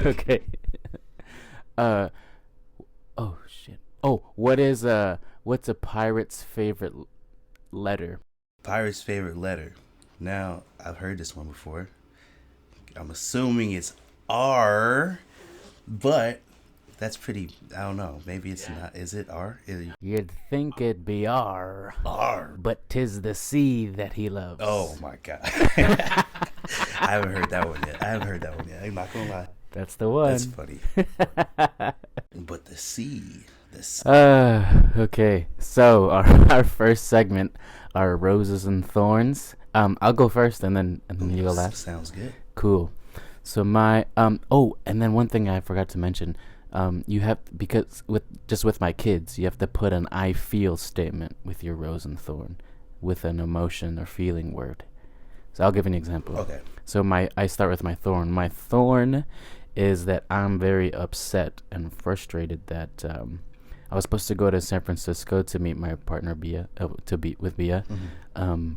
Okay. Uh. Oh shit. Oh, what's a pirate's favorite letter? Pirate's favorite letter. Now, I've heard this one before. I'm assuming it's R, but that's pretty. I don't know. Maybe it's not. Is it R? You'd think it'd be R, R. but 'tis the sea that he loves. Oh my god. I haven't heard that one yet. I'm not gonna lie. That's the one. That's funny. But the sea. Okay. So our first segment are roses and thorns. I'll go first, and then you go last. Sounds good. Cool. So my oh, and then one thing I forgot to mention. You have, because with my kids, you have to put an I feel statement with your rose and thorn, with an emotion or feeling word. So I'll give an example. Okay. So I start with my thorn. My thorn is that I'm very upset and frustrated that I was supposed to go to San Francisco to meet my partner Bia, to be with Bia,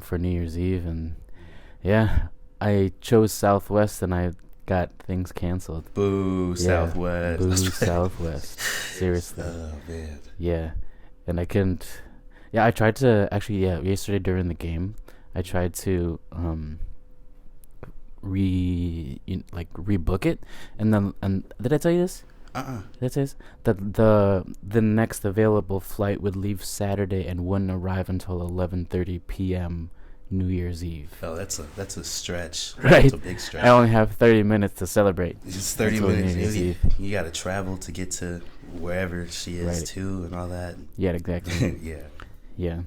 for New Year's Eve, and yeah, I chose Southwest and I got things canceled. Boo, yeah. Southwest. Boo, Southwest. Seriously. Oh man. Yeah, and I couldn't. Yeah, I tried to actually. Yeah, yesterday during the game, I tried to rebook it, and did I tell you this? Did I say this? That the next available flight would leave Saturday and wouldn't arrive until 11:30 p.m. New Year's Eve. Oh, that's a stretch. Right. That's a big stretch. I only have 30 minutes to celebrate. Just 30 minutes. You got to travel to get to wherever she is, right, too, and all that. Yeah, exactly. Yeah. Yeah.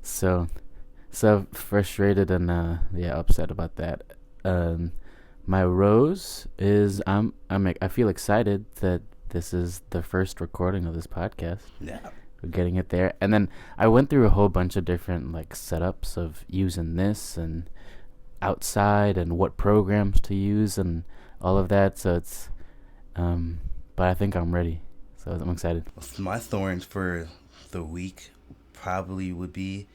So frustrated and upset about that. My rose is I feel excited that this is the first recording of this podcast. Yeah. We're getting it there. And then I went through a whole bunch of different setups of using this and outside and what programs to use and all of that. So it's but I think I'm ready. So I'm excited. My thorns for the week probably would be,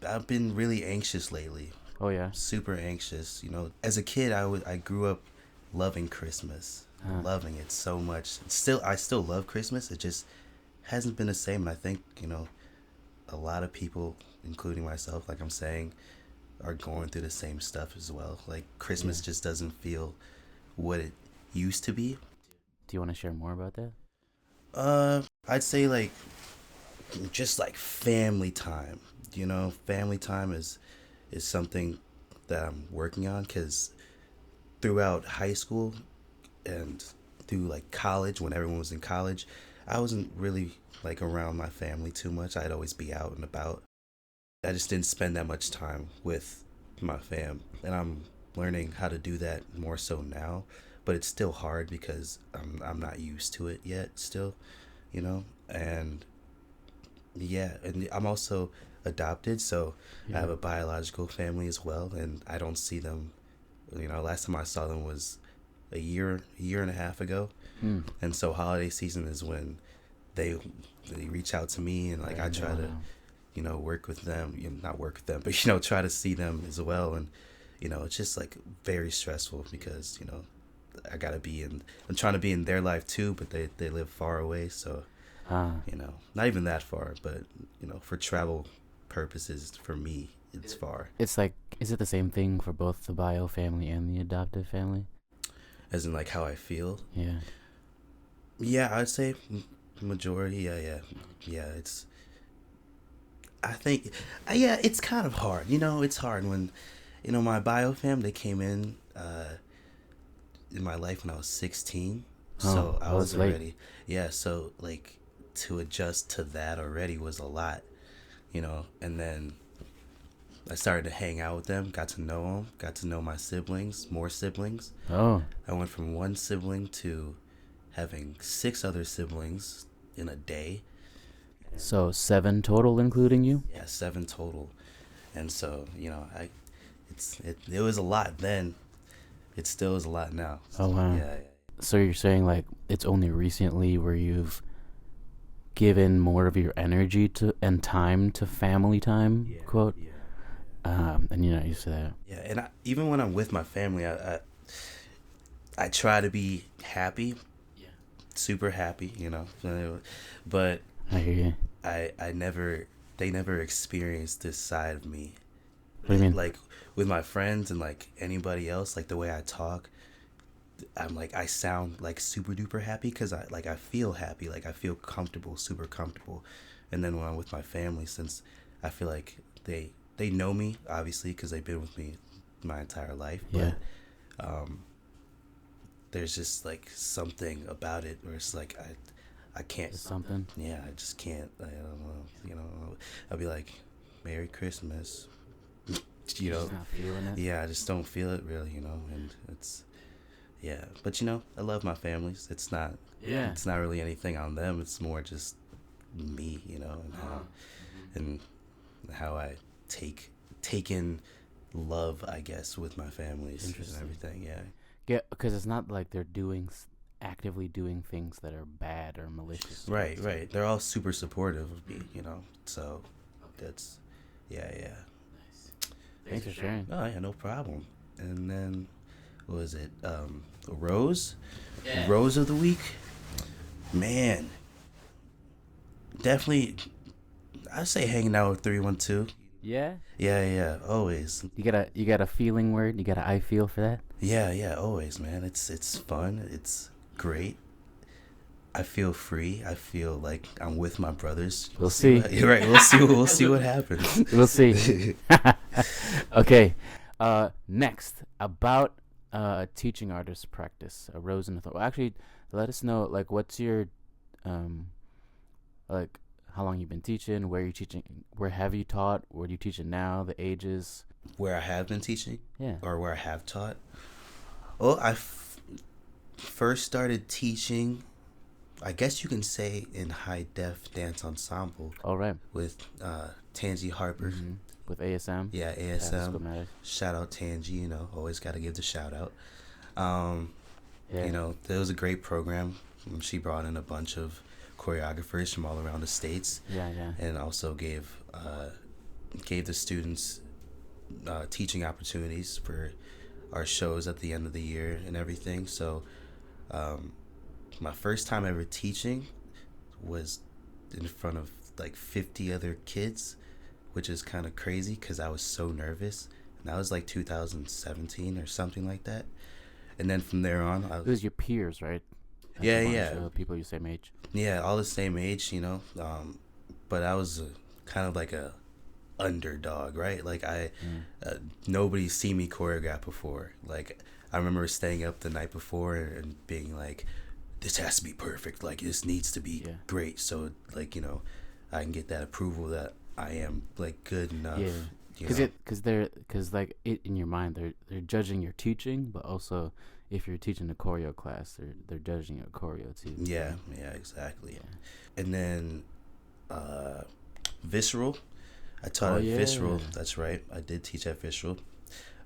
I've been really anxious lately. Oh yeah. Super anxious. As a kid I grew up loving Christmas. Loving it so much. I still love Christmas. It just hasn't been the same. And I think, a lot of people, including myself, like I'm saying, are going through the same stuff as well. Like Christmas just doesn't feel what it used to be. Do you want to share more about that? I'd say just family time. Family time is something that I'm working on, because throughout high school and through college, when everyone was in college, I wasn't really around my family too much. I'd always be out and about. I just didn't spend that much time with my fam, and I'm learning how to do that more so now. But it's still hard because I'm not used to it yet still, and yeah, and I'm also adopted, so I have a biological family as well, and I don't see them. Last time I saw them was a year and a half ago, and so holiday season is when they reach out to me, and I try to work with them, not work with them, but try to see them as well, and it's just very stressful because I gotta I'm trying to be in their life too, but they live far away, so not even that far, but for travel purposes, for me it's far. It's is it the same thing for both the bio family and the adoptive family? As in how I feel? Yeah, I'd say majority. Yeah, it's, I think, it's kind of hard. It's hard when my bio fam, they came in my life when I was 16, so I was already late. So to adjust to that already was a lot, and then I started to hang out with them, got to know them, got to know my siblings, more siblings. Oh. I went from one sibling to having 6 other siblings in a day. So 7 total, including you? Yeah, 7 total. And so, it was a lot then. It still is a lot now. Oh, wow. Yeah. So you're saying it's only recently where you've given more of your energy to and time to family time, quote? Yeah. And you're not used to that. Yeah, and even when I'm with my family, I try to be happy, Yeah. super happy, but I hear you. I never they never experienced this side of me, What do you mean? like with my friends and like anybody else, like the way I talk. I'm like I sound like super duper happy because I feel happy, like I feel comfortable, super comfortable, and then when I'm with my family, since I feel like they know me obviously because they've been with me my entire life, Yeah. but there's just like something about it where it's like I can't. Is something? Yeah, I just can't. I don't know. I'll be like, "Merry Christmas," Just not feeling it. Yeah, I just don't feel it really, and it's yeah. But I love my families. It's not. Yeah. It's not really anything on them. It's more just me, and how I take in love, I guess, with my families and everything. Yeah. Yeah, because it's not like they're actively doing things that are bad or malicious. Right. They're all super supportive of me, So that's yeah. Nice. Thanks for sharing. Oh yeah, no problem. And then what was it? Rose? Yeah. Rose of the week? Man. Definitely I'd say hanging out with 312. Yeah. Yeah, always. You got a feeling word? You got a I feel for that? Yeah, always, man. It's fun. It's great. I feel free. I feel like I'm with my brothers. We'll see. Right. We'll see what happens. We'll see. Okay. Next, about teaching artist practice, a rose and a thorn. Well, actually, let us know, like, what's your, like, how long you've been teaching, where you teaching, where have you taught, where do you teach it now, the ages. Where I have been teaching? Yeah. Or where I have taught? Well, I first started teaching, I guess you can say, in high def dance ensemble. All right. With Tangi Harper. Mm-hmm. With ASM. Yeah, ASM. Shout out Tangi, always got to give the shout out. Yeah. It was a great program. She brought in a bunch of choreographers from all around the states. Yeah. And also gave the students teaching opportunities for our shows at the end of the year and everything. So my first time ever teaching was in front of like 50 other kids, which is kind of crazy because I was so nervous. And that was like 2017 or something like that. And then from there on, it was your peers, right? Yeah. People your same age. Yeah, all the same age, but I was kind of like a underdog, right? Like nobody's seen me choreograph before. Like I remember staying up the night before and being like, this has to be perfect. Like this needs to be great. So like, I can get that approval that I am like good enough. Yeah. Because in your mind they're judging your teaching, but also if you're teaching a choreo class, they're judging your choreo too. Yeah, exactly. Yeah. And then Visceral. I taught at Visceral. That's right. I did teach at Visceral.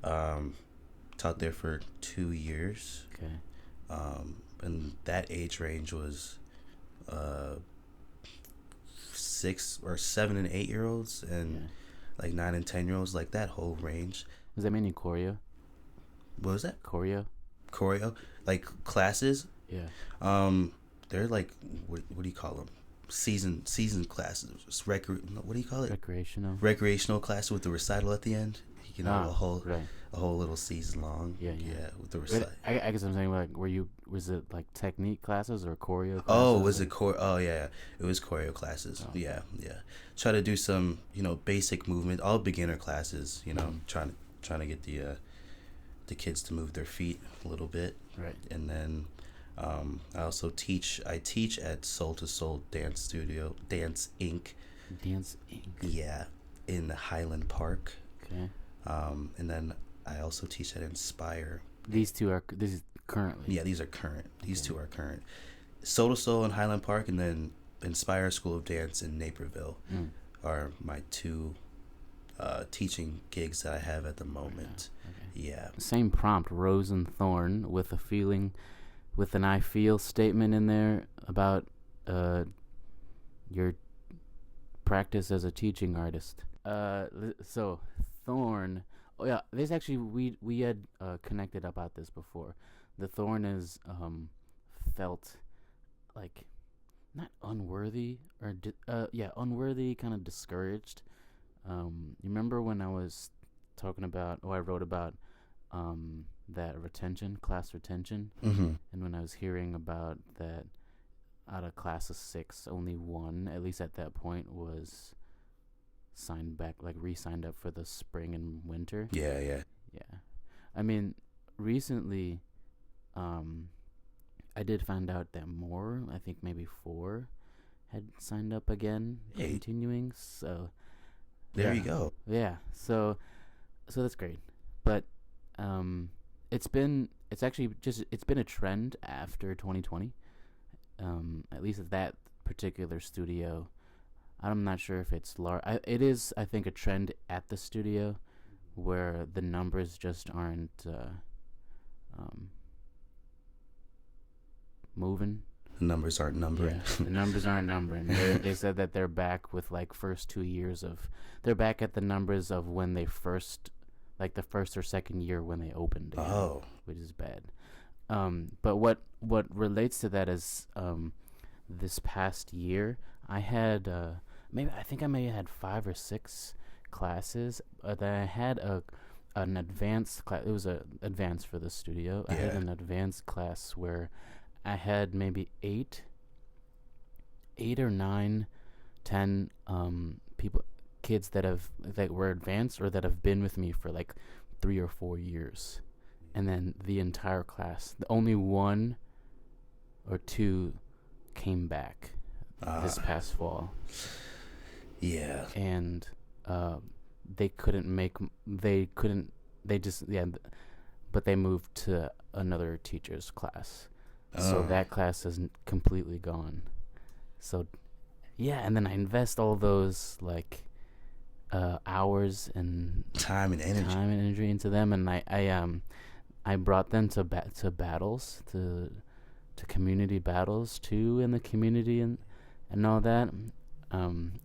Taught there for 2 years. Okay. And that age range was 6 or 7 and 8 year olds and like 9 and 10 year olds, like that whole range. Was that mainly choreo? What was that? Choreo, like classes. Yeah. They're like what do you call them? Season classes. What do you call it? Recreational class with the recital at the end. A whole little season long. Yeah. With the recital. I guess I'm saying, like, was it like technique classes or choreo classes? Oh, was it Oh yeah, it was choreo classes. Oh. Yeah. Try to do some basic movement, all beginner classes. Trying to get the kids to move their feet a little bit. Right. And then I also teach at Soul to Soul Dance Studio, Dance Inc. Yeah, in Highland Park. Okay. And then I also teach at Inspire. This is currently. Yeah, these are current. These two are current. Soul to Soul in Highland Park, and then Inspire School of Dance in Naperville are my two teaching gigs that I have at the moment. Okay. Yeah. Same prompt, Rose and Thorn, with a feeling, with an I feel statement in there about your practice as a teaching artist. So Thorn. Oh yeah, this actually we had connected about this before. the thorn is felt like not unworthy or unworthy, kind of discouraged. You remember when I was talking about, I wrote about that retention, class retention, Mm-hmm. and when I was hearing about that out of class of 6, only one, at least at that point, was signed back, like re-signed up for the spring and winter. Yeah, yeah. Yeah, I mean, recently, I did find out that more, I think maybe 4, had signed up again, Hey. continuing. So There you go. Yeah, so that's great, but it's been a trend after 2020. At least at that particular studio, I'm not sure if it's large. It is, I think, a trend at the studio where the numbers just aren't moving. The numbers aren't numbering. Yeah, the numbers aren't numbering. They said that they're back with like first 2 years of. They're back at the numbers of when they first, like the first or second year when they opened. Again, Oh, which is bad. But what relates to that is this past year I had I think I may have had 5 or 6 classes that I had an advanced class. It was an advanced for the studio. I had Yeah. an advanced class where I had maybe 8 or 9, 10 kids that were advanced or that have been with me for like 3 or 4 years. And then the entire class, the only 1 or 2 came back this past fall. Yeah. And but they moved to another teacher's class. So that class is completely gone. So, yeah, and then I invest all those like hours and Time and energy. into them, and I brought them to battles, to community battles too in the community and all that.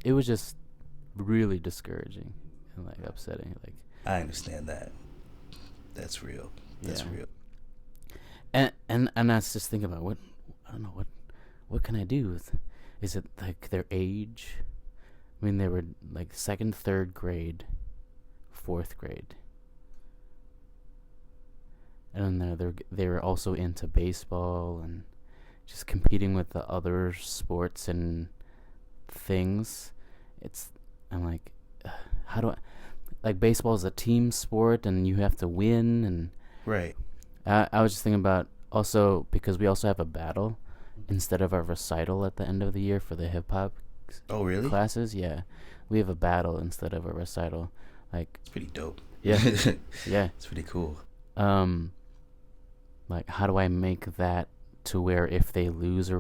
It was just really discouraging and like upsetting. Like I understand that. That's real. That's real. And I was just thinking about what can I do? Is it like their age? I mean, they were like 2nd, 3rd grade, 4th grade. And they were also into baseball and just competing with the other sports and things. I'm like, how do I, like, baseball is a team sport and you have to win. And Right. I was just thinking about also, because we also have a battle instead of a recital at the end of the year for the hip hop Oh, really? classes. Yeah, we have a battle instead of a recital. Like, It's pretty dope. yeah, yeah. It's pretty cool. Like, how do I make that to where if they lose,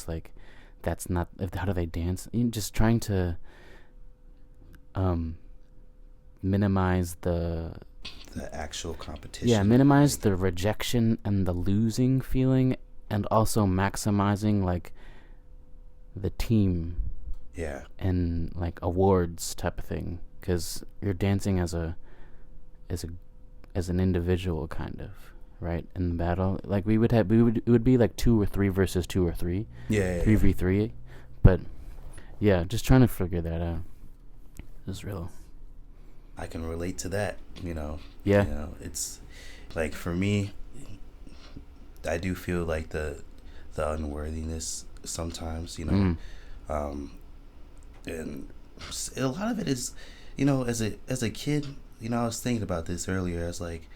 like, that's not, how do they dance? Just trying to minimize the actual competition. Yeah, minimize the rejection and the losing feeling, and also maximizing like the team. Yeah. And like awards type of thing, because you're dancing as an individual, kind of, right? In the battle, like it would be like 2 or 3 versus 2 or 3. Yeah. 3v3. But yeah, just trying to figure that out. It's real. I can relate to that, Yeah. It's like, for me, I do feel like the unworthiness sometimes, and a lot of it is, as a kid, I was thinking about this earlier. I was like,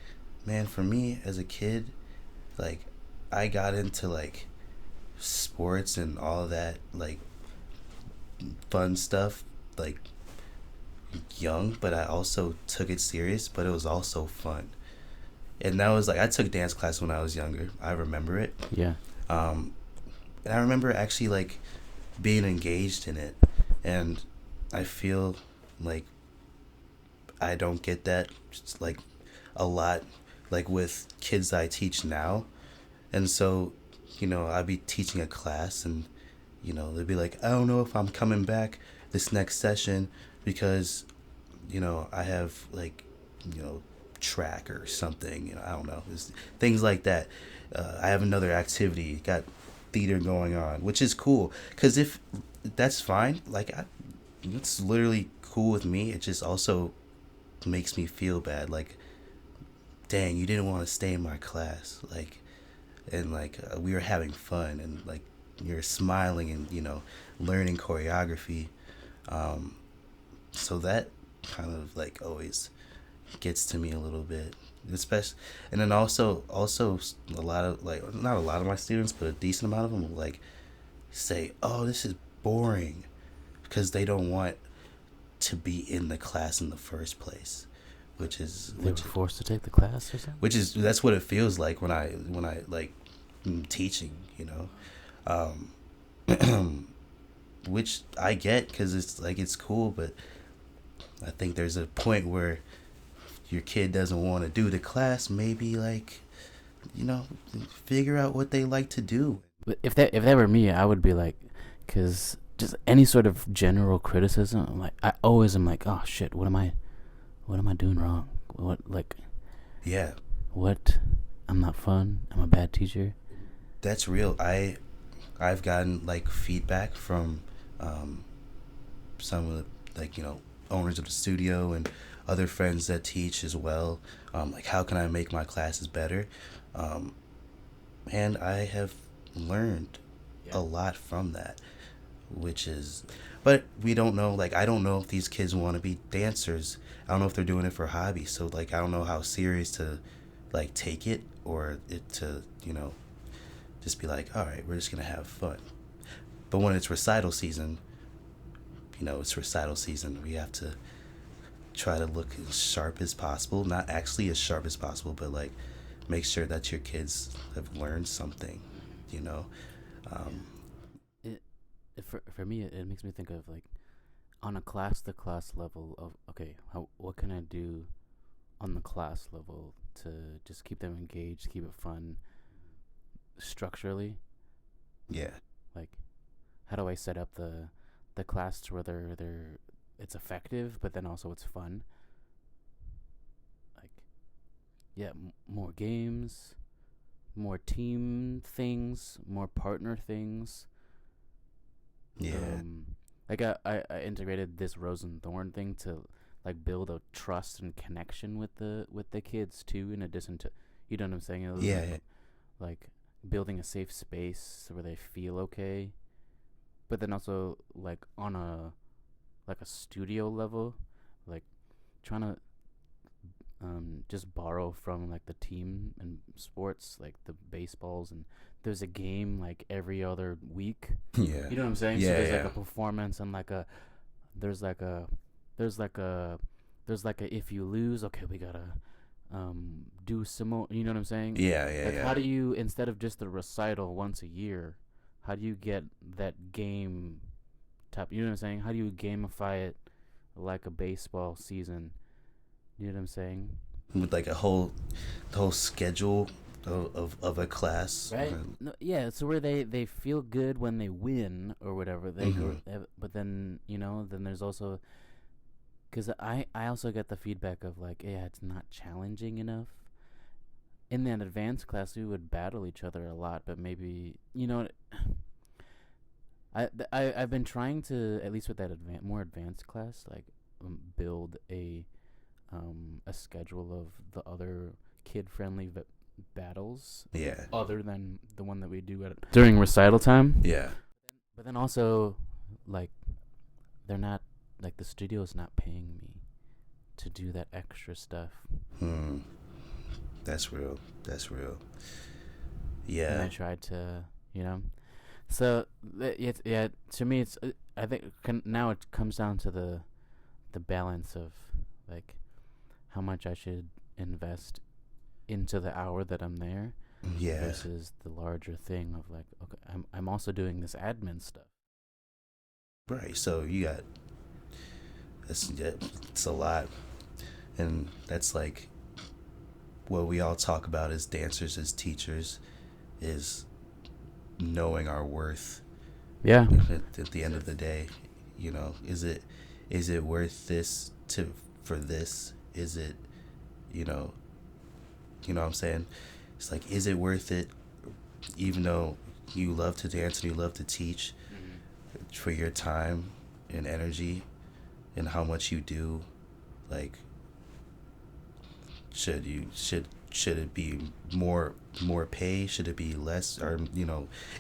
man, for me as a kid, like, I got into like sports and all of that, like, fun stuff, like, young, but I also took it serious, but it was also fun. And that was like, I took dance class when I was younger. I remember it. Yeah. And I remember actually like being engaged in it, and I feel like I don't get that just like a lot, like with kids I teach now. And so, I'd be teaching a class, and they'd be like, I don't know if I'm coming back this next session because I have like track or something. I don't know. It's things like that. I have another activity. Got theater going on, which is cool. Cause if that's fine, like it's literally cool with me. It just also makes me feel bad. Like, dang, you didn't want to stay in my class. Like, and like we were having fun, and like you're smiling and learning choreography. So that kind of like always gets to me a little bit, especially. And then also a lot of, like, not a lot of my students, but a decent amount of them will like say, oh, this is boring, because they don't want to be in the class in the first place, which is They were forced to take the class or something. that's what it feels like when I like am teaching, which I get, because it's like it's cool, but I think there's a point where your kid doesn't want to do the class. Maybe like figure out what they like to do. But if that were me, I would be like, because just any sort of general criticism, I'm like, I always am like, oh shit, what am I doing wrong? What, like, Yeah, what? I'm not fun. I'm a bad teacher. that's real. I've gotten like feedback from some of the, like, owners of the studio and other friends that teach as well. Like, how can I make my classes better? And I have learned a lot from that, which is, but we don't know, like, I don't know if these kids want to be dancers. I don't know if they're doing it for hobby. So like, I don't know how serious to like take it, or it to, just be like, all right, we're just going to have fun. But when it's recital season, it's recital season. We have to try to look as sharp as possible. Not actually as sharp as possible, but like make sure that your kids have learned something, For me, it makes me think of like on a class-to-class level of, okay, what can I do on the class level to just keep them engaged, keep it fun, structurally. Yeah. Like, how do I set up the class to where they're it's effective, but then also it's fun. Like, yeah, more games, more team things, more partner things. Yeah. Like I integrated this Rose and Thorn thing to like build a trust and connection with the kids too, in addition to, you know what I'm saying? It was Yeah. like building a safe space where they feel okay, but then also like on a studio level, like trying to just borrow from like the team and sports, like the baseballs, and there's a game like every other week. Yeah. You know what I'm saying? Yeah, So there's yeah. like a performance and there's like a if you lose, okay, we gotta do some more. You know what I'm saying? Yeah, yeah, Like, yeah. how do you, instead of just a recital once a year, how do you get that game type? You know what I'm saying? How do you gamify it like a baseball season? You know what I'm saying? With like the whole schedule of a class. Right? No, yeah, so where they feel good when they win or whatever. But then then there's also, because I also get the feedback of like, yeah, it's not challenging enough. In that advanced class, we would battle each other a lot, but maybe I've been trying to, at least with that more advanced class, like build a schedule of the other kid-friendly battles. Yeah. Other than the one that we do during recital time. Yeah. But then also, like, they're not, like, the studio's not paying me to do that extra stuff. That's real. And Yeah. I tried to, So, yeah, to me, it's, I think now it comes down to the balance of, like, how much I should invest into the hour that I'm there, Yeah. versus the larger thing of like, okay, I'm also doing this admin stuff. Right. So you got, it's a lot, and that's like what we all talk about as dancers, as teachers, is knowing our worth. Yeah. At the end of the day, is it worth this for this? Is it you know what I'm saying? It's like, is it worth it? Even though you love to dance and you love to teach, for your time and energy and how much you do, like, should it be more pay? Should it be less? Or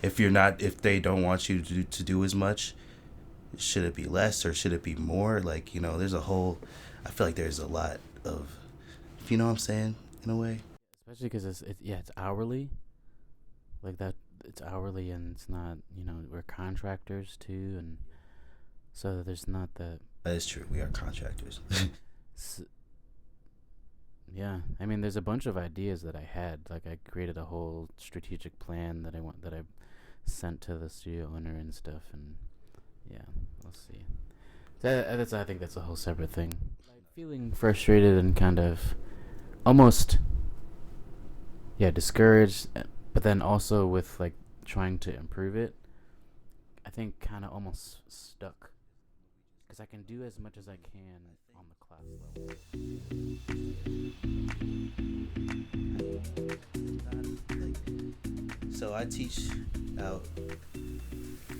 if they don't want you to do as much, should it be less or should it be more? Like, there's a whole. I feel like there's a lot of, if you know what I'm saying, in a way. Especially because it's hourly, like that. It's hourly, and it's not. We're contractors too, and so there's not that. That is true. We are contractors. Yeah, I mean, there's a bunch of ideas that I had. Like, I created a whole strategic plan that I sent to the studio owner and stuff, and yeah, we'll see. I think that's a whole separate thing. Like, feeling frustrated and kind of almost, yeah, discouraged, but then also with like trying to improve it. I think kind of almost stuck because I can do as much as I can on the class level. So I teach out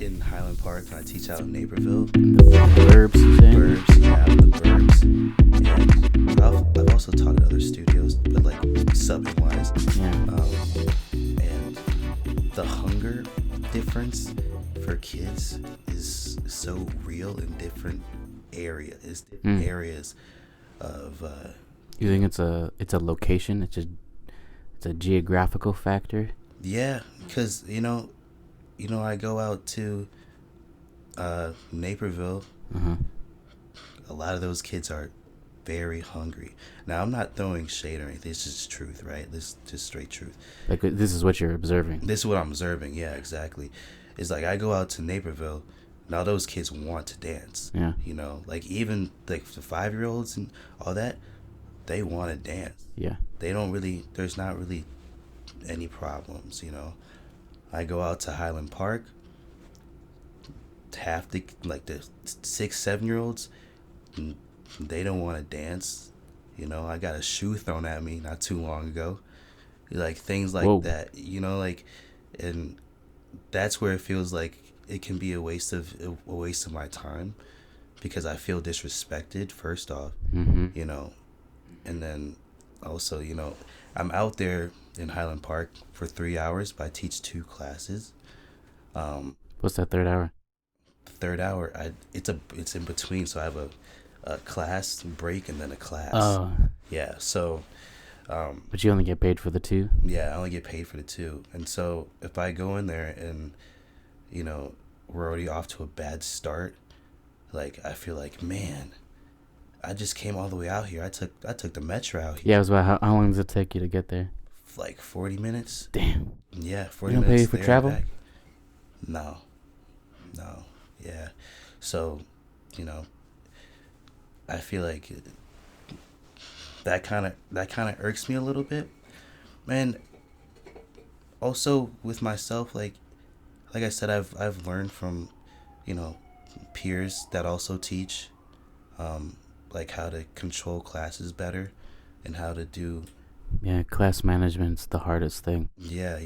in Highland Park and I teach out in Naperville. The verbs, yeah, the verbs. And I've also taught at other studios, but like subbing wise. Yeah. And the hunger difference for kids is so real in different areas. Areas of. You think it's a location? It's a geographical factor. Yeah, because I go out to Naperville. Uh-huh. A lot of those kids are very hungry. Now, I'm not throwing shade or anything. It's just truth, right? This is just straight truth. Like, this is what you're observing. This is what I'm observing. Yeah, exactly. It's like I go out to Naperville. Now those kids want to dance. Yeah. Like even like the 5-year-olds and all that, they want to dance. Yeah. They don't really. There's not really any problems. I go out to Highland Park. Half the 6-7-year-olds, they don't want to dance. I got a shoe thrown at me not too long ago. Like things like Whoa. that. And that's where it feels like it can be a waste of my time because I feel disrespected first off. Mm-hmm. And then also, I'm out there in Highland Park for 3 hours, but I teach 2 classes. What's that third hour? The third hour, it's in between, so I have a class break and then a class. Oh. Yeah, so. But you only get paid for the 2? Yeah, I only get paid for the 2. And so if I go in there and, we're already off to a bad start, like, I feel like, man, I just came all the way out here. I took the metro out here. Yeah, it was about how long does it take you to get there? Like 40 minutes. Damn. Yeah, 40 you don't minutes. Pay for travel? No. Yeah. So, I feel like that kind of irks me a little bit. And also with myself, like I said, I've learned from, peers that also teach, like how to control classes better and how to do. Yeah, class management's the hardest thing. Yeah,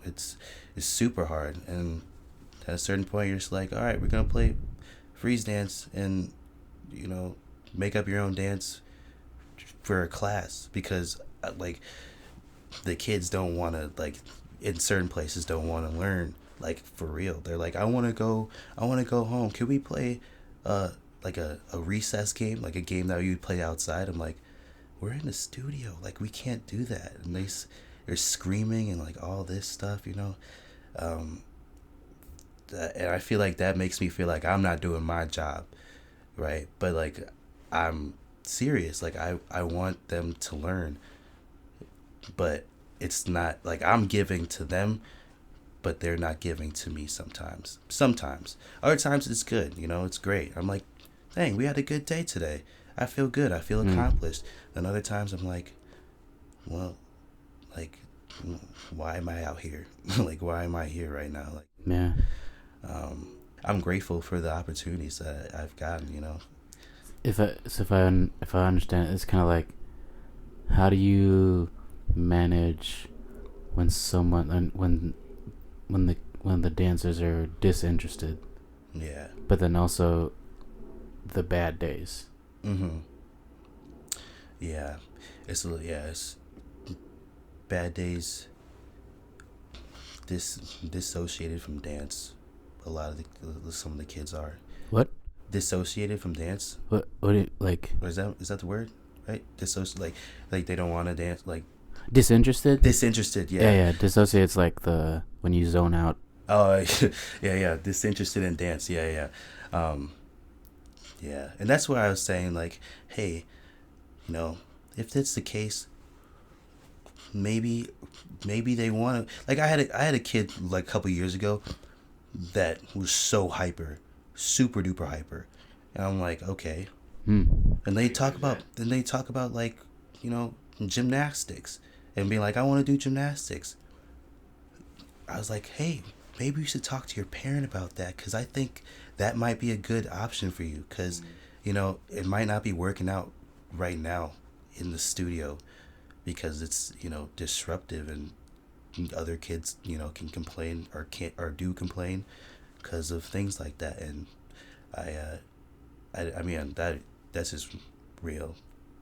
it's super hard. And at a certain point, you're just like, all right, we're going to play freeze dance and, make up your own dance for a class because, like, the kids don't want to, like, in certain places don't want to learn, like, for real. They're like, I want to go home. Can we play, like, a recess game, like a game that you'd play outside? I'm like, we're in the studio. Like, we can't do that. And they're screaming and, like, all this stuff, and I feel like that makes me feel like I'm not doing my job, right? But, like, I'm serious. Like, I want them to learn. But it's not, like, I'm giving to them, but they're not giving to me sometimes. Other times it's good, it's great. I'm like, dang, we had a good day today. I feel good. I feel accomplished. And other times I'm like, well, like, why am I out here? Like, why am I here right now? Like, yeah. I'm grateful for the opportunities that I've gotten, If I understand it, it's kind of like how do you manage when someone when the dancers are disinterested, Yeah. but then also the bad days? Mhm. Yeah. It's bad days. Dissociated from dance. A lot of some of the kids are What? dissociated from dance. What do you, like? Or is that the word? Right? Like they don't want to dance. Like Disinterested? disinterested. Yeah, Yeah. yeah. Dissociate's like the when you zone out. Oh, yeah. Disinterested in dance. Yeah. Yeah. And that's where I was saying, like, hey, if that's the case, maybe they want to. Like, I had a kid like a couple years ago that was so hyper, super duper hyper, and I'm like, okay. Hmm. And they talk about like, gymnastics, and be like, I want to do gymnastics. I was like, hey, maybe you should talk to your parent about that, because I think that might be a good option for you, because it might not be working out right now in the studio, because it's disruptive, and other kids can complain or can't or do complain because of things like that. And I mean that's just real.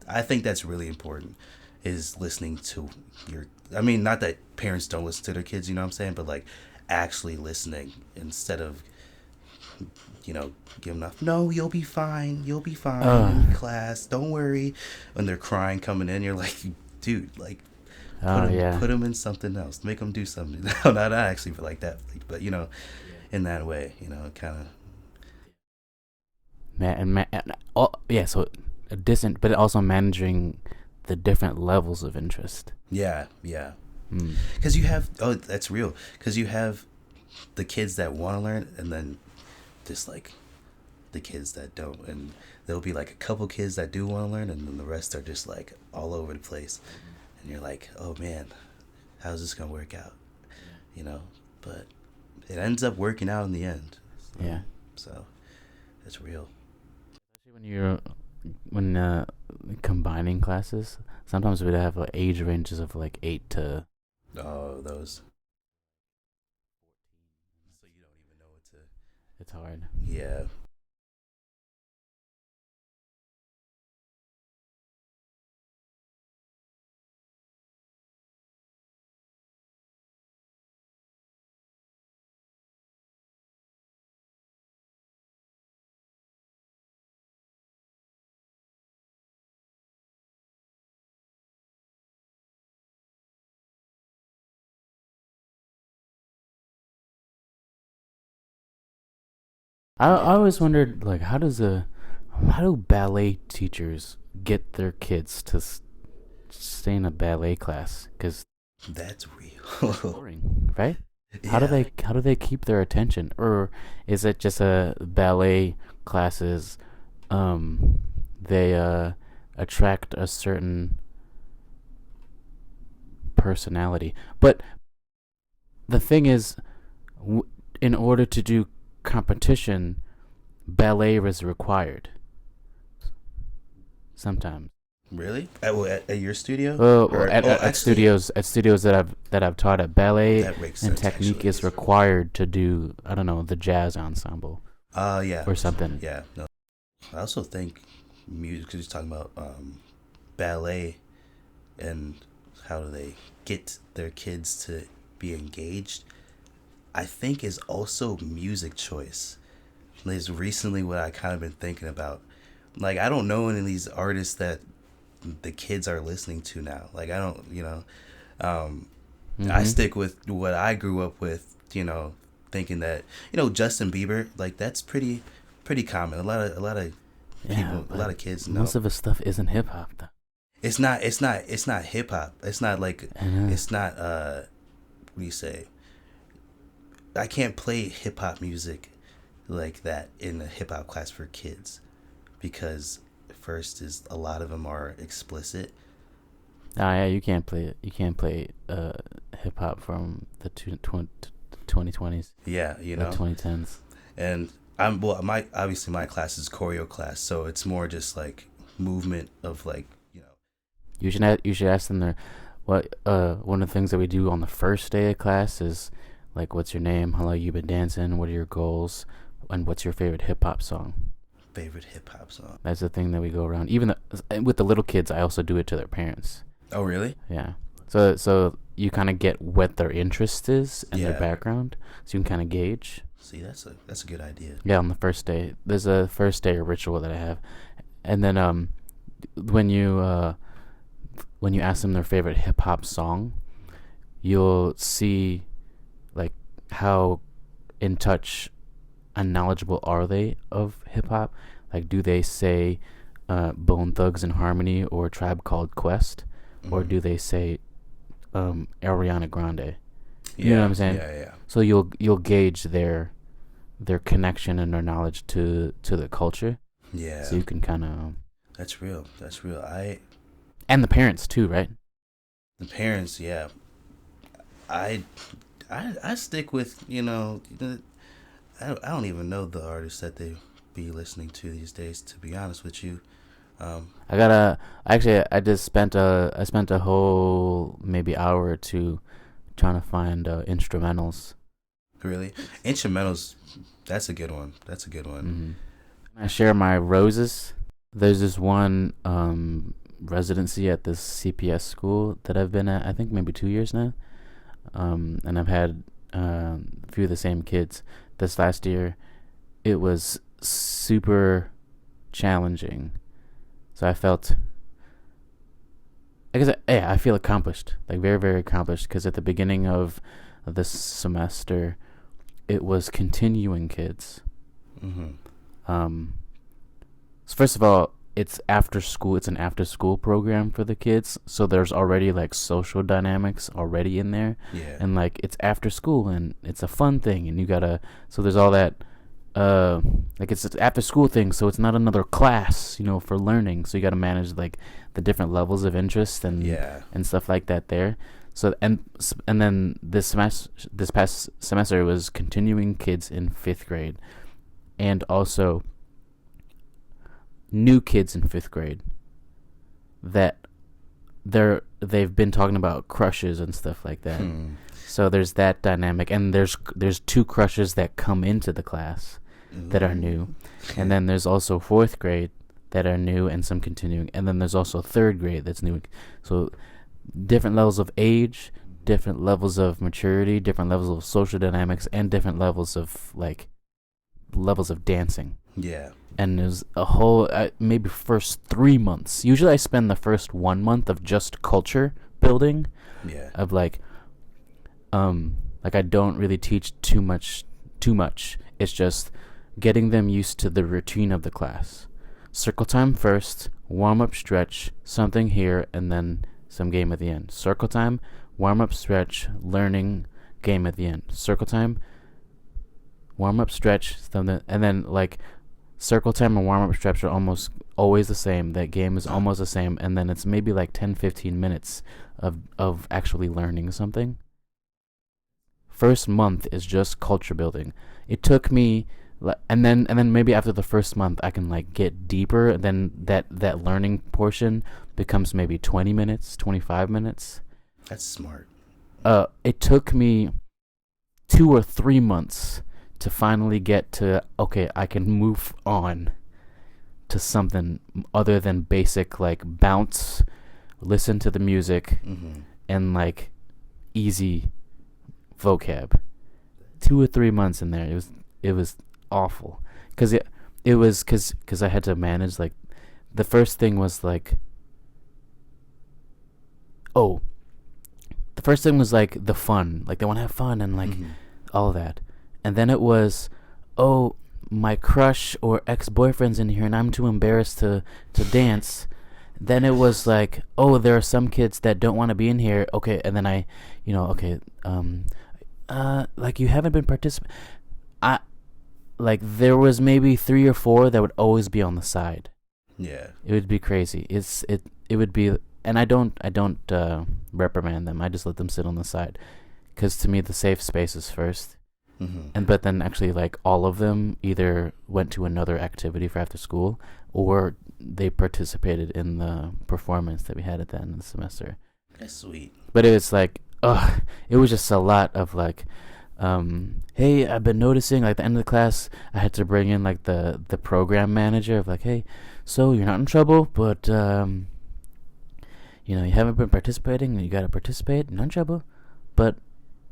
I think that's really important, is listening to your. I mean, not that parents don't listen to their kids, you know what I'm saying, but like actually listening instead of giving up. No, you'll be fine. You'll be fine in class. Don't worry. When they're crying coming in, you're like, dude, like Yeah. put them in something else. Make them do something. No, not actually for like that, but in that way, kind of. Yeah. So but also managing the different levels of interest. Yeah. Because you have that's real. Because you have the kids that want to learn, and then just like the kids that don't, and there'll be like a couple kids that do want to learn, and then the rest are just like all over the place, and you're like, oh man, how's this gonna work out? But it ends up working out in the end. Yeah. So it's real. Especially when combining classes, sometimes we'd have age ranges of like 8 to. Oh, those. So you don't even know what to. It's hard. Yeah. I always wondered, like, how do ballet teachers get their kids to stay in a ballet class? Because That's real. boring, right? Yeah. How do they keep their attention, or is it just a ballet classes? They attract a certain personality, but the thing is, in order to do competition, ballet is required. Sometimes. Really? At your studio? At actually, studios that I've taught at, ballet that makes and sense. technique Actually, is required to do, I don't know, the jazz ensemble yeah. or something. Yeah. No. I also think music, because he's talking about ballet and how do they get their kids to be engaged. I think is also music choice. Is recently what I kind of been thinking about. Like, I don't know any of these artists that the kids are listening to now. Like, I don't, I stick with what I grew up with, thinking that, Justin Bieber, like, that's pretty common. A lot of people, a lot of kids know. Most of his stuff isn't hip hop though. It's not hip hop. It's not like, it's not, what do you say? I can't play hip hop music like that in a hip hop class for kids, because first is a lot of them are explicit. Yeah, you can't play it. You can't play hip hop from the 2020s. Yeah, the 2010s. And my class is choreo class, so it's more just like movement of like You should ask them their what. One of the things that we do on the first day of class is like, what's your name? How long you been dancing? What are your goals? And what's your favorite hip hop song? Favorite hip hop song. That's the thing that we go around. Even with the little kids, I also do it to their parents. Oh, really? Yeah. So you kind of get what their interest is and their background, so you can kind of gauge. See, that's a good idea. Yeah, on the first day, there's a first day ritual that I have, and then when you ask them their favorite hip hop song, you'll see like how in touch and knowledgeable are they of hip hop. Like, do they say Bone Thugs and Harmony or Tribe Called Quest, or do they say Ariana Grande? You know what I'm saying? Yeah. So you'll gauge their connection and their knowledge to the culture. Yeah. So you can kind of. That's real. And the parents too, right? The parents, yeah. I stick with, I don't even know the artists that they be listening to these days, to be honest with you. I just spent a whole maybe hour or two trying to find instrumentals. Really? Instrumentals, that's a good one. Mm-hmm. I share my roses. There's this one residency at this CPS school that I've been at, I think maybe 2 years now. And I've had a few of the same kids. This last year, it was super challenging. So I felt, I feel accomplished, like very, very accomplished, because at the beginning of this semester, it was continuing kids. So first of all, it's after school. It's an after school program for the kids. So there's already like social dynamics already in there. Yeah. And like it's after school and it's a fun thing, and so there's all that, like it's an after school thing. So it's not another class, for learning. So you got to manage like the different levels of interest and stuff like that there. So, and then this past semester was continuing kids in 5th grade, and also new kids in 5th grade that they've been talking about crushes and stuff like that. So there's that dynamic, and there's 2 crushes that come into the class that are new, and then there's also 4th grade that are new and some continuing, and then there's also 3rd grade that's new. So different levels of age, different levels of maturity, different levels of social dynamics, and different levels of dancing. Yeah. And there's a whole, maybe first 3 months. Usually I spend the first 1 month of just culture building. Yeah. Of like I don't really teach too much. It's just getting them used to the routine of the class. Circle time first, warm up, stretch, something here, and then some game at the end. Circle time, warm up, stretch, learning, game at the end. Circle time, warm up, stretch, something, and then like circle time and warm up, stretch are almost always the same. That game is almost the same, and then it's maybe like 10-15 minutes of actually learning something. First month is just culture building. It took me, and then maybe after the first month I can like get deeper, and then that learning portion becomes maybe 20 minutes, 25 minutes. That's smart. It took me 2 or 3 months to finally get to, okay, I can move on to something other than basic like bounce, listen to the music, and like easy vocab. 2 or 3 months in there, it was awful, because I had to manage, like, the first thing was like, the fun, like they want to have fun and like all that, and then it was, my crush or ex-boyfriend's in here and I'm too embarrassed to dance. Then it was like, there are some kids that don't want to be in here. Okay, and then I, like you haven't been participating. Like there was maybe 3 or 4 that would always be on the side. Yeah. It would be crazy. It would be, and I don't reprimand them. I just let them sit on the side, because to me the safe space is first. But then actually like all of them either went to another activity for after school or they participated in the performance that we had at the end of the semester. That's sweet. But it was like, it was just a lot of like, hey, I've been noticing like at the end of the class, I had to bring in like the program manager of like, hey, so you're not in trouble, but you haven't been participating, and you gotta participate. You're not in trouble, but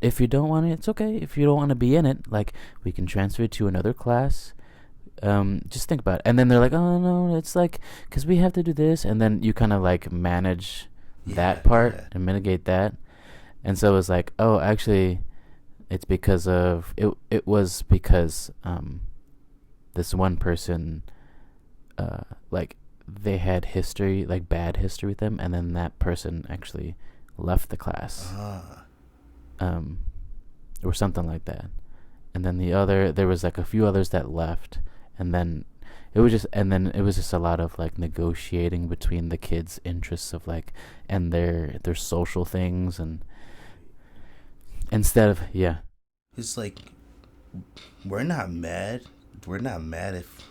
if you don't want it, it's okay. If you don't want to be in it, like we can transfer you to another class. Just think about it. And then they're like, oh no, it's like because we have to do this, and then you kind of like manage that part and mitigate that. And so it was like, oh, actually, it's because of it. It was because this one person, like they had history, like bad history with them, and then that person actually left the class. Or something like that. And then there was like a few others that left, and then it was just a lot of like negotiating between the kids' interests of like and their social things, and instead of it's like we're not mad if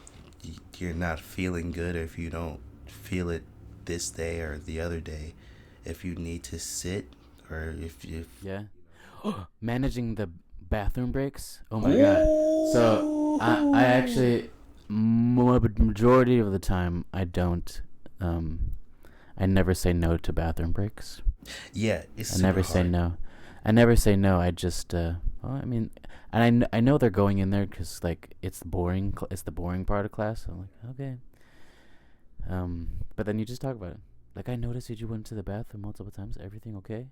you're not feeling good, or if you don't feel it this day or the other day, if you need to sit, or if managing the bathroom breaks. Oh my god. So I actually majority of the time I don't I never say no to bathroom breaks. It's I never hard. say no. I never say no. I just I mean, and I know they're going in there because like it's boring. It's the boring part of class. So I'm like, okay. But then you just talk about it. Like, I noticed that you went to the bathroom multiple times. Everything okay?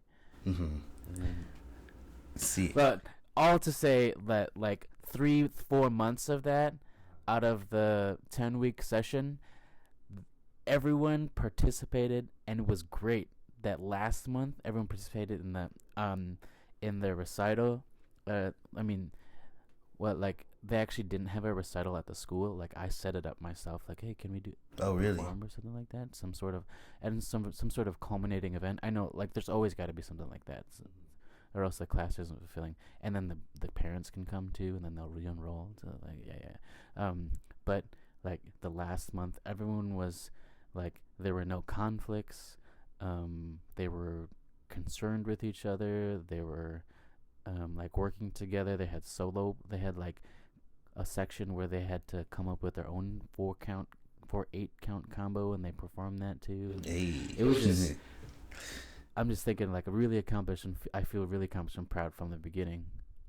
See, but all to say that like 3-4 months of that, out of the 10-week session, everyone participated and it was great. That last month, everyone participated in the recital. They actually didn't have a recital at the school. Like, I set it up myself. Like, hey, can we do perform or something like that? Some sort of culminating event. I know, like, there's always got to be something like that, or else the class isn't fulfilling. And then the parents can come too, and then they'll re-enroll. So but like the last month, everyone was like, there were no conflicts. They were concerned with each other. They were like working together. They had like a section where they had to come up with their own 8 count combo, and they performed that too. It was just I'm just thinking like really accomplished, and I feel really accomplished and proud from the beginning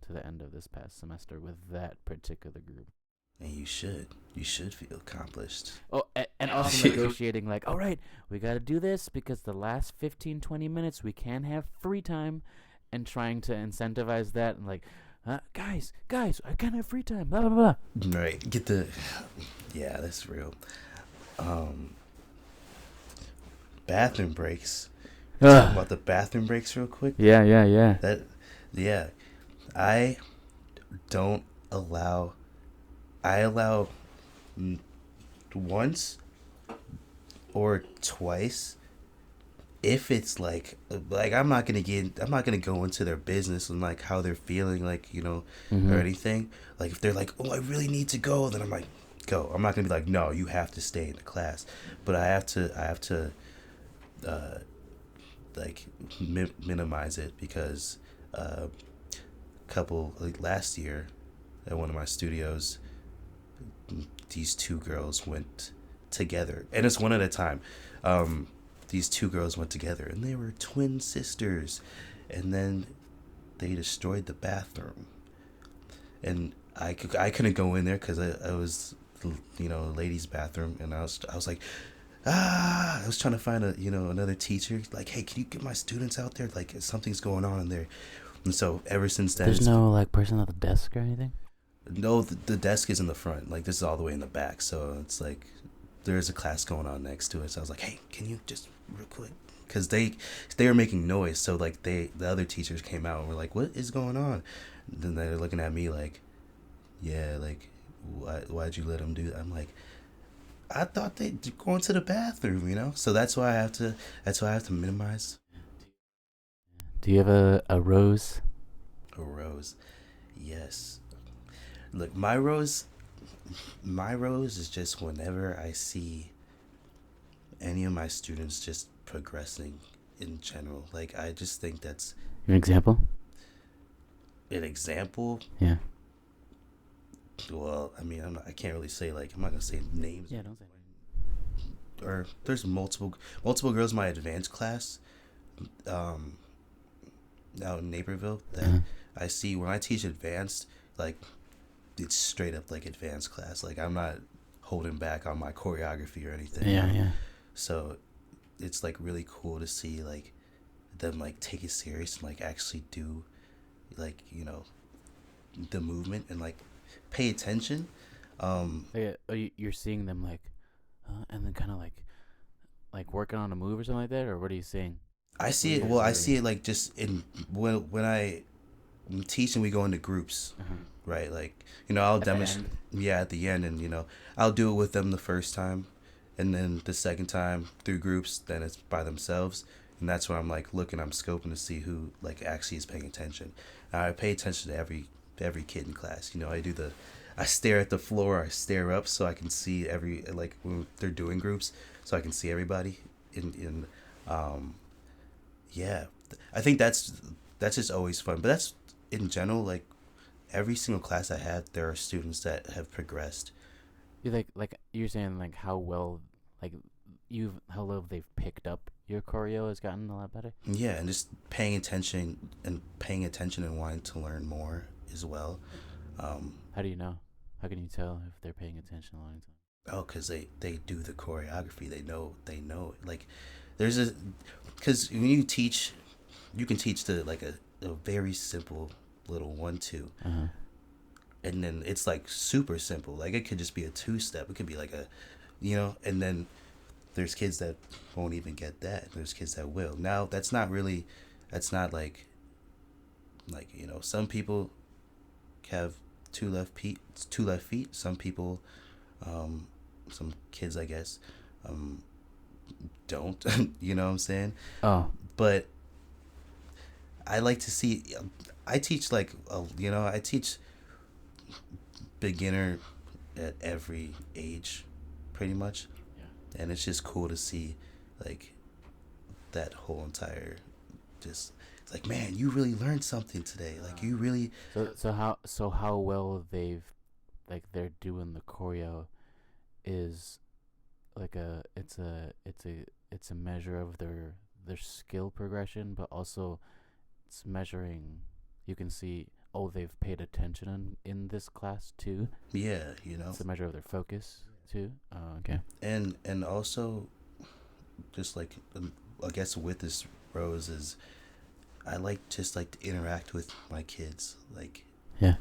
to the end of this past semester with that particular group. And you should feel accomplished. Oh, and also negotiating like, all right, we got to do this because the last 15-20 minutes we can have free time, and trying to incentivize that, and like, guys, I can't have free time, blah, blah, blah. Right. That's real. Bathroom breaks. Talk about the bathroom breaks real quick. Yeah. I allow once or twice if it's like I'm not gonna go into their business and like how they're feeling, like, or anything. Like, if they're like, oh, I really need to go, then I'm like, go. I'm not gonna be like, no, you have to stay in the class. But I have to like minimize it, because last year at one of my studios, these two girls went together, and it's one at a time. These two girls went together, and they were twin sisters, and then they destroyed the bathroom, and I couldn't go in there because I was, ladies' bathroom, and I was like, I was trying to find another teacher, like, hey, can you get my students out there, like something's going on in there. And so ever since then, there's no like person at the desk or anything. No, the desk is in the front. Like, this is all the way in the back, so it's like there's a class going on next to it. So I was like, hey, can you just real quick? Because they were making noise, so like the other teachers came out and were like, what is going on? And then they're looking at me like, yeah, like, why'd you let them do that? I'm like, I thought they'd go into the bathroom, So that's why I have to minimize. Do you have a rose? A rose, yes. Look, my rose is just whenever I see any of my students just progressing in general. Like, I just think that's An example? an example. Yeah. Well, I mean, I can't really say, like, I'm not gonna say names. Yeah, don't say. Or there's multiple girls in my advanced class, um, out in Naperville that Uh-huh. I see when I teach advanced. Like, it's straight up like advanced class. Like, I'm not holding back on my choreography or anything. Yeah, yeah. So it's like really cool to see like them like take it serious and like actually do like, you know, the movement and like pay attention. Yeah, you're seeing them like, and then kind of like working on a move or something like that, or what are you seeing? I see it. Well, I see it like just in when I'm teaching, we go into groups, Uh-huh. right? Like, you know, I'll At the demonstrate. end? Yeah, at the end, and you know, I'll do it with them the first time, and then the second time through groups, then it's by themselves, and that's when I'm like looking, I'm scoping to see who like actually is paying attention. And I pay attention to every kid in class. You know, I stare at the floor, I stare up so I can see every like when they're doing groups, so I can see everybody in yeah. I think that's just always fun, but that's in general like every single class I have, there are students that have progressed. You like you're saying like how well like how well they've picked up your choreo has gotten a lot better. Yeah, and just paying attention and wanting to learn more as well. How do you know? How can you tell if they're paying attention a long time? Oh, because they do the choreography. They know it. Like, there's a because when you teach, you can teach the like a very simple little 1-2, Uh-huh. and then it's like super simple. Like, it could just be a 2-step. It could be like a, you know, and then there's kids that won't even get that. There's kids that will. Now that's not like you know, some people have two left feet. Some people, some kids, I guess, don't. You know what I'm saying? Oh. But I like to see. I teach like you know, I teach beginner at every age, pretty much. Yeah. And it's just cool to see like that whole entire just it's like, man, you really learned something today. Like, you really So how well they're doing the choreo is like it's a measure of their skill progression, but also it's measuring. You can see, oh, they've paid attention in this class too. yeah, you know. It's a measure of their focus too. Oh, okay. And also just like I guess with this Rose is I like just like to interact with my kids like Yeah.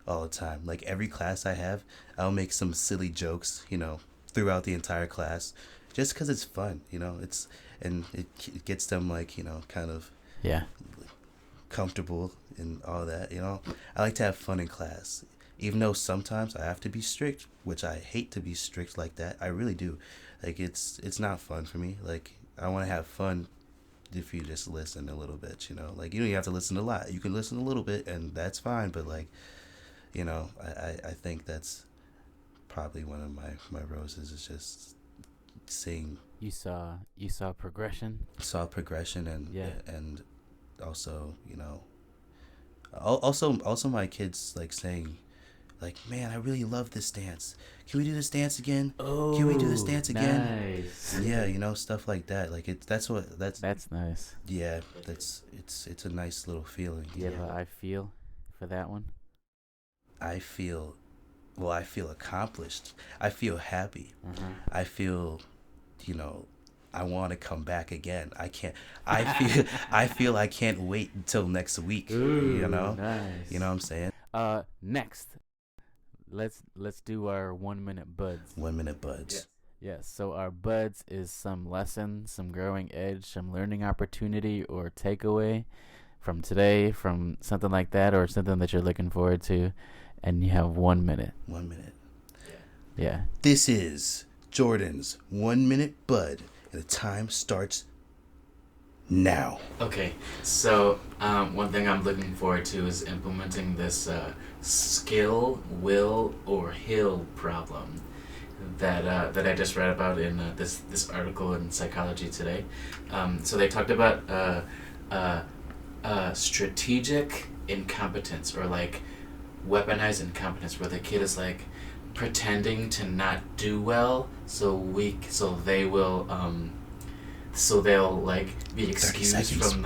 all the time. Like, every class I have, I'll make some silly jokes, you know, throughout the entire class, just because it's fun, you know. It gets them like, you know, kind of Yeah. comfortable and all that, you know. I like to have fun in class, even though sometimes I have to be strict, which I hate to be strict like that. I really do. Like, it's not fun for me. Like, I want to have fun if you just listen a little bit, you know. Like, you don't have to listen a lot. You can listen a little bit, and that's fine. But, like, you know, I think that's probably one of my roses is just seeing. You saw progression. Saw progression and Yeah. and also, you know, also my kids like saying, like, man, I really love this dance. Can we do this dance again? Oh, Can we do this dance again? Nice. Yeah, you know, stuff like that. Like, that's nice. yeah, it's a nice little feeling. Yeah, but I feel for that one. I feel accomplished. I feel happy. Uh-huh. I feel, you know, I want to come back again. I feel I can't wait until next week. Ooh, you know, nice. you know what I'm saying? Next, let's do our 1 minute buds. 1 minute buds. Yes. So our buds is some lesson, some growing edge, some learning opportunity or takeaway from today, from something like that, or something that you're looking forward to, and you have 1 minute. 1 minute. Yeah. This is Jordan's 1 minute bud, and the time starts now. Okay, so one thing I'm looking forward to is implementing this skill, will, or hill problem. that I just read about in this article in Psychology Today. So they talked about strategic incompetence, or like weaponized incompetence, where the kid is like pretending to not do well, so they'll like be excused from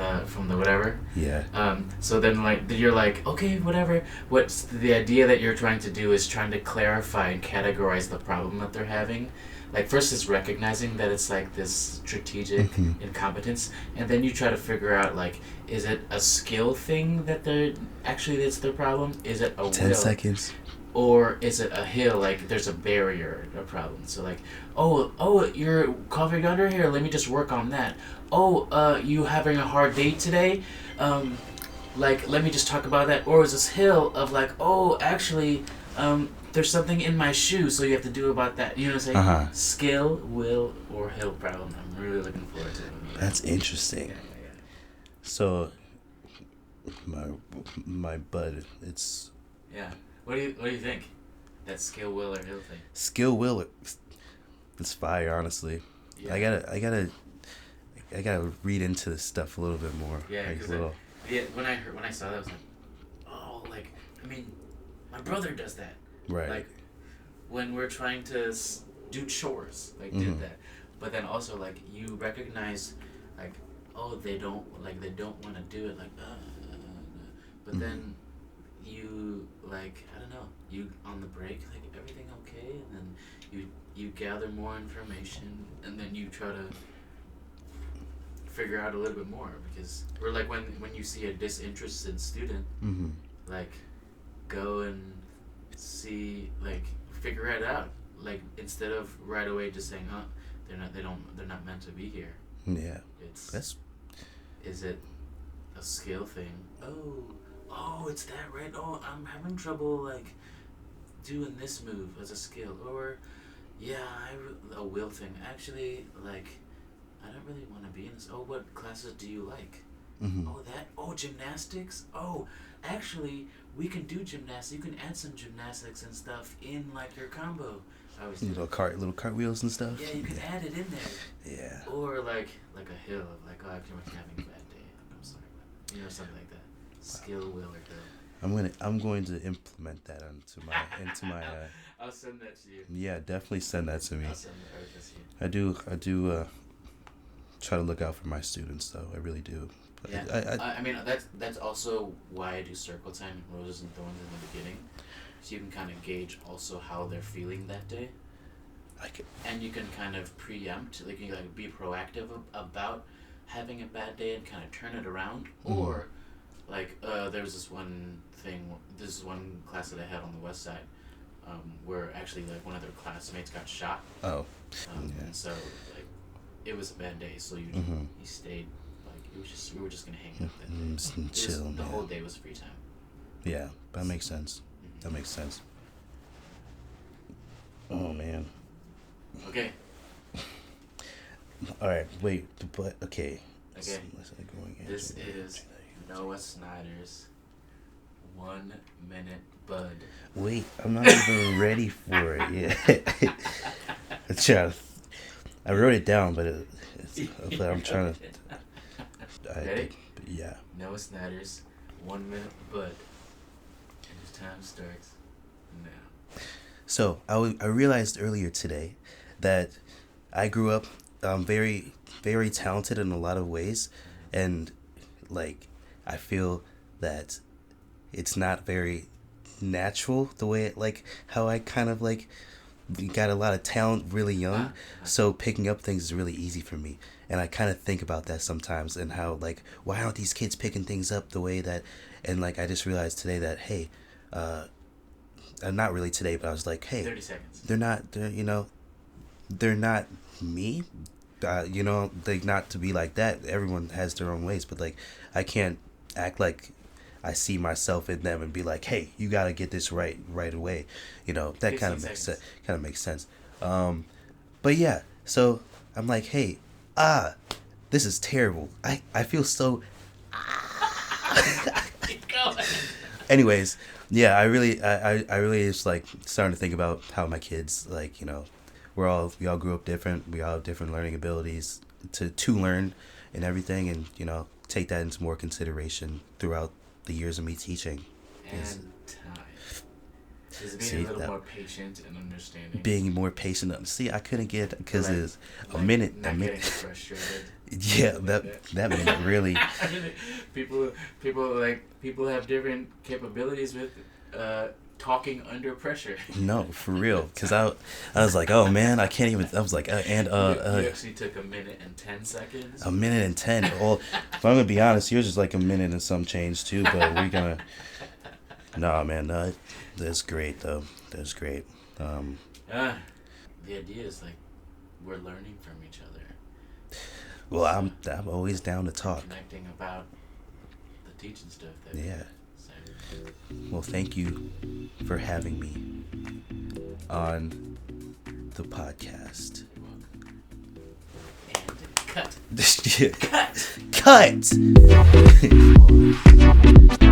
the whatever. Yeah. So then like you're like, okay, whatever. What's the idea that you're trying to do is trying to clarify and categorize the problem that they're having. Like first is recognizing that it's like this strategic incompetence, and then you try to figure out like, is it a skill thing that that's their problem? Is it a 10 will? seconds. Or is it a hill, like there's a barrier, a problem? So like, you're coughing under here, let me just work on that. You having a hard date today? Like, let me just talk about that. Or is this hill of like, actually, there's something in my shoe, so you have to do about that. You know what I'm saying? Uh-huh. Skill, will, or hill problem. I'm really looking forward to it. That's interesting. Yeah. So, my bud, it's... Yeah. What do you think? That skill, will, or hill thing? Skill, will, it's fire, honestly. Yeah. I gotta read into this stuff a little bit more. Yeah, because when I saw that, I was like, my brother does that. Right. Like, when we're trying to do chores, like did that, but then also like you recognize, like, they don't want to do it, like, but then you like, I don't know, you on the break, like, everything okay, and then you gather more information, and then you try to figure out a little bit more, because we're like, when you see a disinterested student, like, go and see, like, figure it out, like, instead of right away just saying, they're not meant to be here. Yeah. Is it a skill thing? It's that, right? I'm having trouble, like, doing this move as a skill. Or, a will thing. Actually, like, I don't really want to be in this. What classes do you like? Gymnastics? Actually, we can do gymnastics. You can add some gymnastics and stuff in, like, your combo. Little cartwheels and stuff. Yeah, you can add it in there. Yeah. Or, like a hill of, like, actually, I'm having a bad day. I'm sorry about that. Something like that. Skill, will, or hill. I'm going to implement that into my. I'll send that to you. Yeah, definitely send that to me. I'll send that to you. I do try to look out for my students, though. I really do. Yeah. I mean, that's also why I do circle time, roses and thorns in the beginning, so you can kind of gauge also how they're feeling that day. And you can kind of preempt, like, you be proactive about having a bad day and kind of turn it around, or. Like, there was this one class that I had on the west side, where actually, like, one of their classmates got shot. Oh. And so, like, it was a bad day, so he stayed, like, we were just gonna hang out that day. Chill, the whole day was free time. Yeah, that makes sense. That makes sense. Oh, man. Okay. Alright, wait, but, okay. Okay. This is Noah Snyder's 1 minute bud. Wait, I'm not even ready for it yet. I wrote it down, but I'm trying to. Ready? Yeah. Noah Snyder's 1 minute bud. And his time starts now. So I realized earlier today that I grew up very, very talented in a lot of ways, and like, I feel that it's not very natural the way how I kind of like got a lot of talent really young, so picking up things is really easy for me. And I kind of think about that sometimes, and how, like, why aren't these kids picking things up the way that, and like, I just realized today that, hey, not really today, but I was like, hey, 30 seconds. they're not me. Like, not to be like that. Everyone has their own ways, but like, I can't act like I see myself in them and be like, hey, you got to get this right away. That kind of makes sense. But yeah, so I'm like, hey, this is terrible. I feel so. Keep going. Anyways, yeah, I really just like starting to think about how my kids, like, we all grew up different. We all have different learning abilities to learn and everything, and take that into more consideration throughout the years of me teaching. And time. Just being a little more patient and understanding. Being more patient. See, I couldn't get because it's a minute. Not getting frustrated. Yeah, that minute really. People have different capabilities with talking under pressure. No, for real. Because I was like, oh man, I can't even. I was like, you actually took a minute and 10 seconds. A minute and 10. Well, if I'm gonna be honest, yours is like a minute and some change too. But we're gonna. Nah, man, that's great though. That's great. The idea is like we're learning from each other. Well, I'm always down to talk. Connecting about the teaching stuff. Yeah. Well, thank you for having me on the podcast. And cut. Cut.